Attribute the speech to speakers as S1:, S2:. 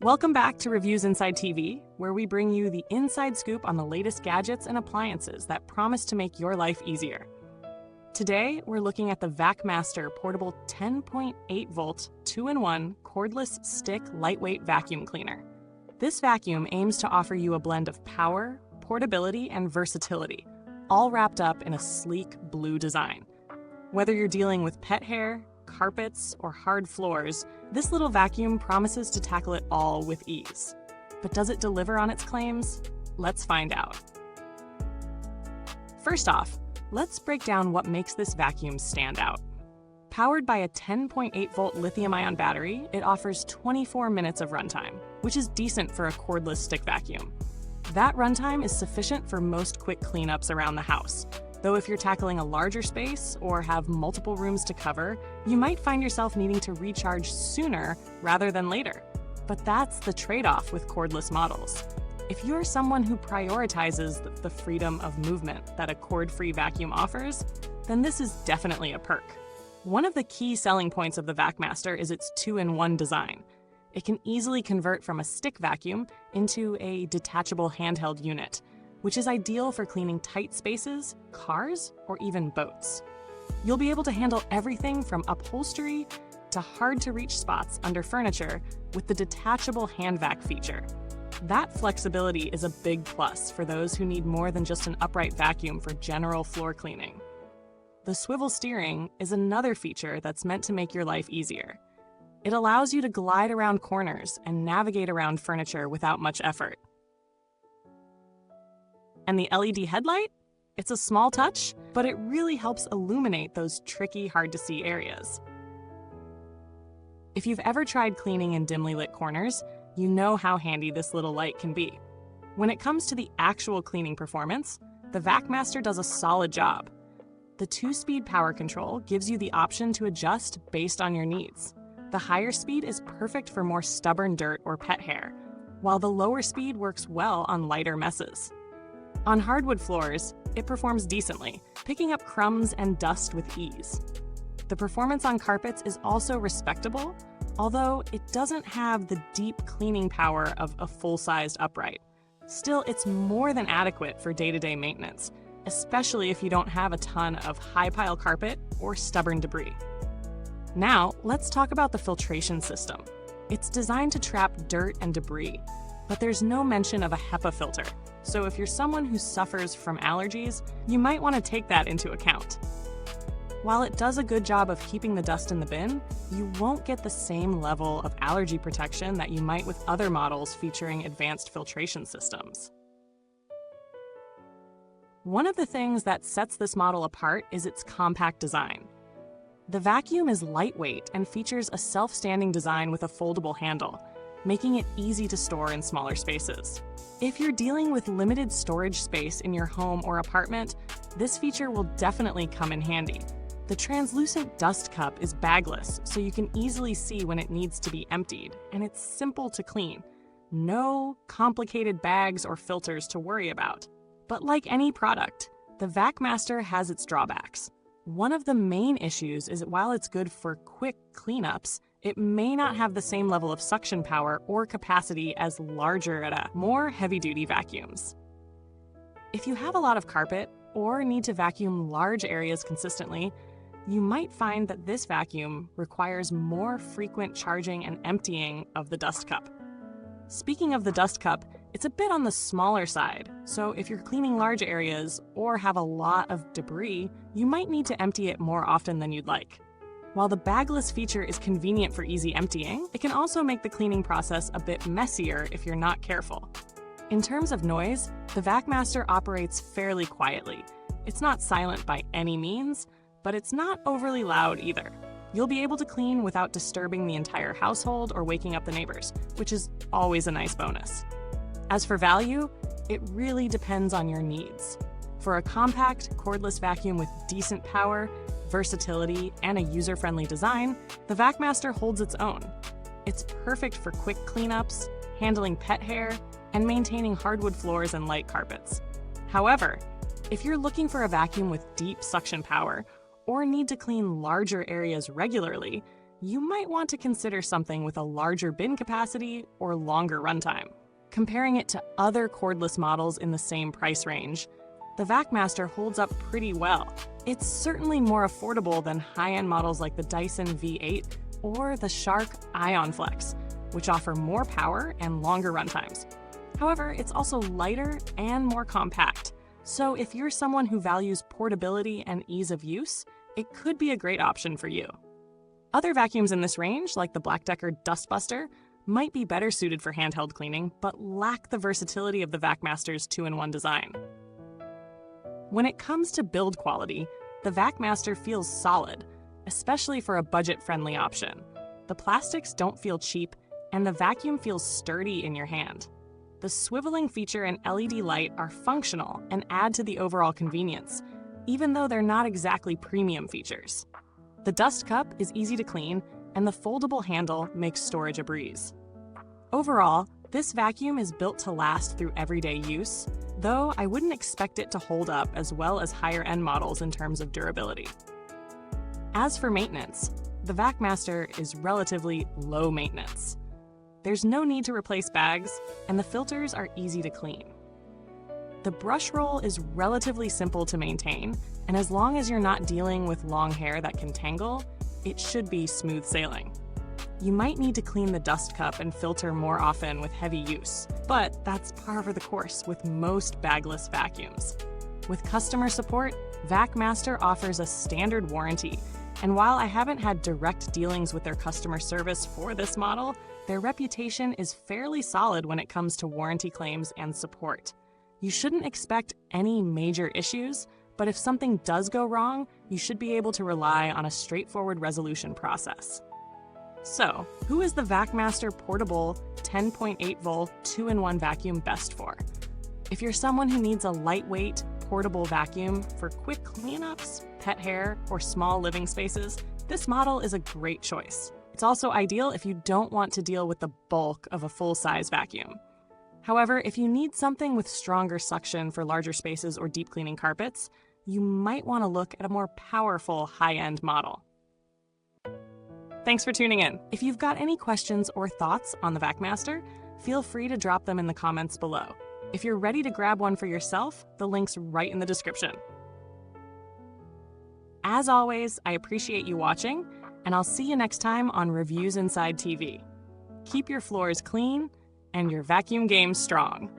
S1: Welcome back to Reviews Inside TV, where we bring you the inside scoop on the latest gadgets and appliances that promise to make your life easier. Today, we're looking at the Vacmaster Portable 10.8-volt 2-in-1 cordless stick lightweight vacuum cleaner. This vacuum aims to offer you a blend of power, portability, and versatility, all wrapped up in a sleek blue design. Whether you're dealing with pet hair, carpets, or hard floors, this little vacuum promises to tackle it all with ease. But does it deliver on its claims? Let's find out. First off, let's break down what makes this vacuum stand out. Powered by a 10.8-volt lithium-ion battery, it offers 24 minutes of runtime, which is decent for a cordless stick vacuum. That runtime is sufficient for most quick cleanups around the house. Though if you're tackling a larger space or have multiple rooms to cover, you might find yourself needing to recharge sooner rather than later. But that's the trade-off with cordless models. If you're someone who prioritizes the freedom of movement that a cord-free vacuum offers, then this is definitely a perk. One of the key selling points of the Vacmaster is its 2-in-1 design. It can easily convert from a stick vacuum into a detachable handheld unit, which is ideal for cleaning tight spaces, cars, or even boats. You'll be able to handle everything from upholstery to hard-to-reach spots under furniture with the detachable hand vac feature. That flexibility is a big plus for those who need more than just an upright vacuum for general floor cleaning. The swivel steering is another feature that's meant to make your life easier. It allows you to glide around corners and navigate around furniture without much effort. And the LED headlight? It's a small touch, but it really helps illuminate those tricky, hard-to-see areas. If you've ever tried cleaning in dimly lit corners, you know how handy this little light can be. When it comes to the actual cleaning performance, the Vacmaster does a solid job. The 2-speed power control gives you the option to adjust based on your needs. The higher speed is perfect for more stubborn dirt or pet hair, while the lower speed works well on lighter messes. On hardwood floors, it performs decently, picking up crumbs and dust with ease. The performance on carpets is also respectable, although it doesn't have the deep cleaning power of a full-sized upright. Still, it's more than adequate for day-to-day maintenance, especially if you don't have a ton of high-pile carpet or stubborn debris. Now, let's talk about the filtration system. It's designed to trap dirt and debris, but there's no mention of a HEPA filter. So if you're someone who suffers from allergies, you might want to take that into account. While it does a good job of keeping the dust in the bin, you won't get the same level of allergy protection that you might with other models featuring advanced filtration systems. One of the things that sets this model apart is its compact design. The vacuum is lightweight and features a self-standing design with a foldable handle, making it easy to store in smaller spaces. If you're dealing with limited storage space in your home or apartment, this feature will definitely come in handy. The translucent dust cup is bagless, so you can easily see when it needs to be emptied, and it's simple to clean. No complicated bags or filters to worry about. But like any product, the Vacmaster has its drawbacks. One of the main issues is that while it's good for quick cleanups, it may not have the same level of suction power or capacity as larger, more heavy-duty vacuums. If you have a lot of carpet or need to vacuum large areas consistently, you might find that this vacuum requires more frequent charging and emptying of the dust cup. Speaking of the dust cup, it's a bit on the smaller side, so if you're cleaning large areas or have a lot of debris, you might need to empty it more often than you'd like. While the bagless feature is convenient for easy emptying, it can also make the cleaning process a bit messier if you're not careful. In terms of noise, the Vacmaster operates fairly quietly. It's not silent by any means, but it's not overly loud either. You'll be able to clean without disturbing the entire household or waking up the neighbors, which is always a nice bonus. As for value, it really depends on your needs. For a compact, cordless vacuum with decent power, versatility, and a user-friendly design, the Vacmaster holds its own. It's perfect for quick cleanups, handling pet hair, and maintaining hardwood floors and light carpets. However, if you're looking for a vacuum with deep suction power or need to clean larger areas regularly, you might want to consider something with a larger bin capacity or longer runtime. Comparing it to other cordless models in the same price range, the Vacmaster holds up pretty well. It's certainly more affordable than high-end models like the Dyson V8 or the Shark IonFlex, which offer more power and longer runtimes. However, it's also lighter and more compact, so if you're someone who values portability and ease of use, it could be a great option for you. Other vacuums in this range, like the Black Decker Dustbuster, might be better suited for handheld cleaning, but lack the versatility of the Vacmaster's 2-in-1 design. When it comes to build quality, the Vacmaster feels solid, especially for a budget-friendly option. The plastics don't feel cheap, and the vacuum feels sturdy in your hand. The swiveling feature and LED light are functional and add to the overall convenience, even though they're not exactly premium features. The dust cup is easy to clean, and the foldable handle makes storage a breeze. Overall, this vacuum is built to last through everyday use, though I wouldn't expect it to hold up as well as higher-end models in terms of durability. As for maintenance, the Vacmaster is relatively low maintenance. There's no need to replace bags, and the filters are easy to clean. The brush roll is relatively simple to maintain, and as long as you're not dealing with long hair that can tangle, it should be smooth sailing. You might need to clean the dust cup and filter more often with heavy use, but that's par for the course with most bagless vacuums. With customer support, Vacmaster offers a standard warranty, and while I haven't had direct dealings with their customer service for this model, their reputation is fairly solid when it comes to warranty claims and support. You shouldn't expect any major issues, but if something does go wrong, you should be able to rely on a straightforward resolution process. So, who is the Vacmaster Portable 10.8-volt 2-in-1 vacuum best for? If you're someone who needs a lightweight, portable vacuum for quick cleanups, pet hair, or small living spaces, this model is a great choice. It's also ideal if you don't want to deal with the bulk of a full-size vacuum. However, if you need something with stronger suction for larger spaces or deep cleaning carpets, you might want to look at a more powerful high-end model. Thanks for tuning in. If you've got any questions or thoughts on the Vacmaster, feel free to drop them in the comments below. If you're ready to grab one for yourself, the link's right in the description. As always, I appreciate you watching, and I'll see you next time on Reviews Inside TV. Keep your floors clean and your vacuum game strong.